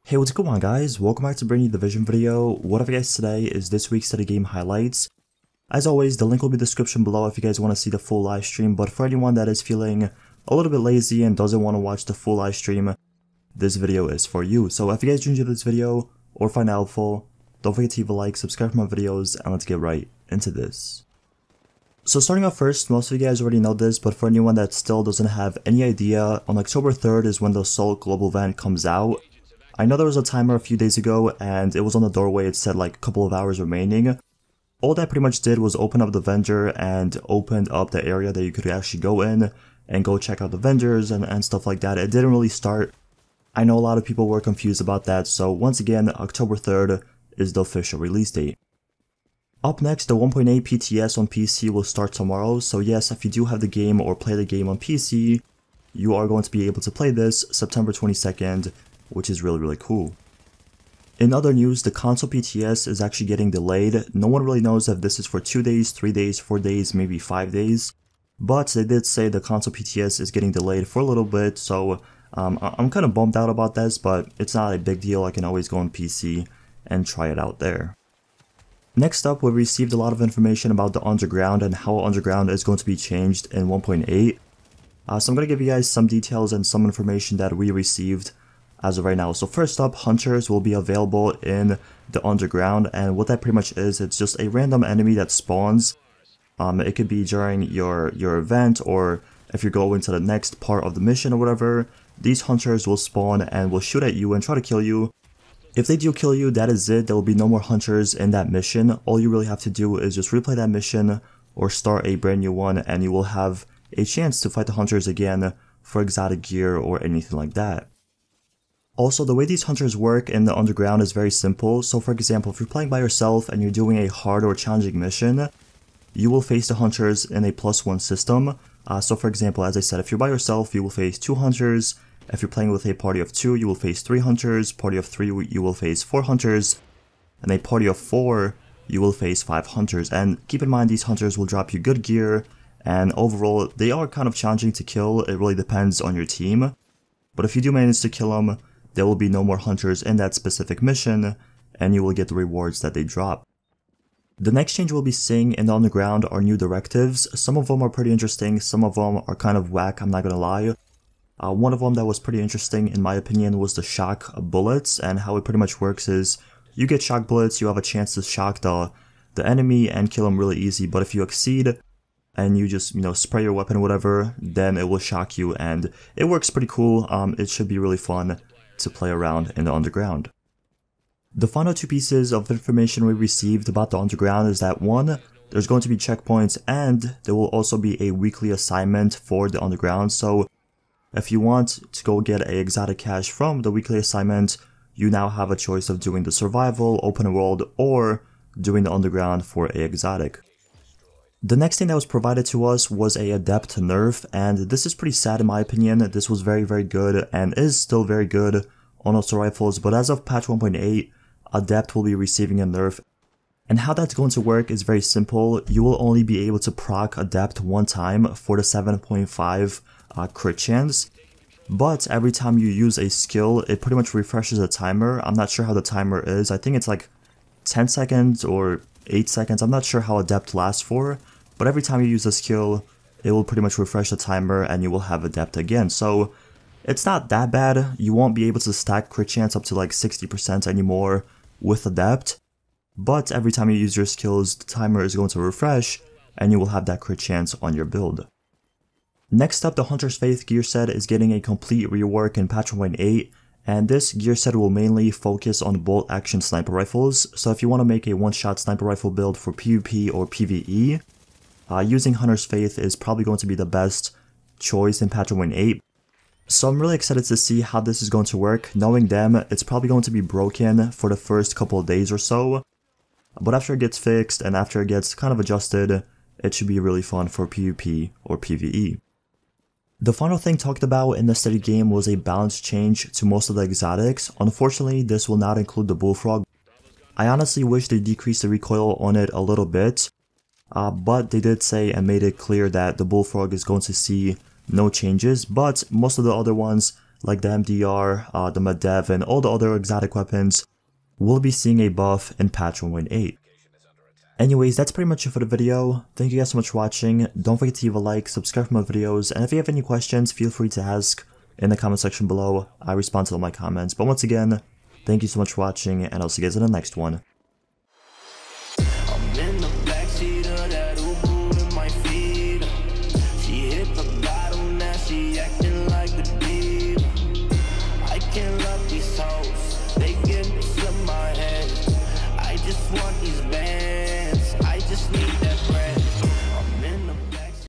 Hey, what's going on guys? Welcome back to bringing you the Vision video. What I have guys today is this week's Sotg game highlights. As always, the link will be in the description below if you guys want to see the full live stream, but for anyone that is feeling a little bit lazy and doesn't want to watch the full live stream, this video is for you. So if you guys enjoyed this video or find it helpful, don't forget to leave a like, subscribe for my videos, and let's get right into this. So starting off first, most of you guys already know this, but for anyone that still doesn't have any idea, on October 3rd is when the Sotg global event comes out. I know there was a timer a few days ago and it was on the doorway, it said like a couple of hours remaining. All that pretty much did was open up the vendor and opened up the area that you could actually go in and go check out the vendors and stuff like that. It didn't really start. I know a lot of people were confused about that, so once again, October 3rd is the official release date. Up next, the 1.8 PTS on PC will start tomorrow, so yes, if you do have the game or play the game on PC, you are going to be able to play this September 22nd, which is really cool. In other news, the console PTS is actually getting delayed. No one really knows if this is for 2 days, 3 days, 4 days, maybe 5 days. But they did say the console PTS is getting delayed for a little bit, so I'm kind of bummed out about this, but it's not a big deal. I can always go on PC and try it out there. Next up, we received a lot of information about the Underground and how Underground is going to be changed in 1.8. So I'm going to give you guys some details and some information that we received as of right now. So first up, hunters will be available in the Underground, and what that pretty much is, it's just a random enemy that spawns. It could be during your event, or if you go into the next part of the mission or whatever, these hunters will spawn and will shoot at you and try to kill you. If they do kill you, that is it. There will be no more hunters in that mission. All you really have to do is just replay that mission or start a brand new one, and you will have a chance to fight the hunters again for exotic gear or anything like that. Also, the way these hunters work in the Underground is very simple. So for example, if you're playing by yourself and you're doing a hard or challenging mission, you will face the hunters in a +1 system. So for example, as I said, if you're by yourself, you will face 2 hunters. If you're playing with a party of 2, you will face 3 hunters. Party of 3, you will face 4 hunters. And a party of 4, you will face 5 hunters. And keep in mind, these hunters will drop you good gear, and overall, they are kind of challenging to kill. It really depends on your team. But if you do manage to kill them, there will be no more hunters in that specific mission, and you will get the rewards that they drop. The next change we'll be seeing in the Underground are new directives. Some of them are pretty interesting, some of them are kind of whack, I'm not gonna lie. One of them that was pretty interesting in my opinion was the shock bullets, and how it pretty much works is you get shock bullets, you have a chance to shock the enemy and kill them really easy, but if you exceed and you just, spray your weapon or whatever, then it will shock you, and it works pretty cool. It should be really fun to play around in the Underground. The final 2 pieces of information we received about the Underground is that 1, there's going to be checkpoints, and there will also be a weekly assignment for the Underground. So if you want to go get a exotic cache from the weekly assignment, you now have a choice of doing the survival, open world, or doing the Underground for a exotic. The next thing that was provided to us was a Adept Nerf, and this is pretty sad in my opinion. This was very good and is still very good on assault rifles, but as of patch 1.8, Adept will be receiving a Nerf. And how that's going to work is very simple. You will only be able to proc Adept 1 time for the 7.5 crit chance, but every time you use a skill, it pretty much refreshes a timer. I'm not sure how the timer is. I think it's like 10 seconds or 8 seconds. I'm not sure how Adept lasts for. But every time you use a skill, it will pretty much refresh the timer and you will have Adept again. So it's not that bad. You won't be able to stack crit chance up to like 60% anymore with Adept. But every time you use your skills, the timer is going to refresh and you will have that crit chance on your build. Next up, the Hunter's Faith gear set is getting a complete rework in patch 1.8. And this gear set will mainly focus on bolt action sniper rifles. So if you want to make a one-shot sniper rifle build for PvP or PvE, using Hunter's Faith is probably going to be the best choice in patch 1.8. So I'm really excited to see how this is going to work. Knowing them, it's probably going to be broken for the first couple of days or so. But after it gets fixed and after it gets kind of adjusted, it should be really fun for PvP or PvE. The final thing talked about in the Sotg game was a balance change to most of the exotics. Unfortunately, this will not include the bullfrog. I honestly wish they decreased the recoil on it a little bit. But they did say and made it clear that the bullfrog is going to see no changes, but most of the other ones like the MDR, the Madev, and all the other exotic weapons, we'll be seeing a buff in patch 1.8. Anyways, that's pretty much it for the video. Thank you guys so much for watching. Don't forget to leave a like, subscribe for more videos, and if you have any questions, feel free to ask in the comment section below. I respond to all my comments. But once again, thank you so much for watching, and I'll see you guys in the next one.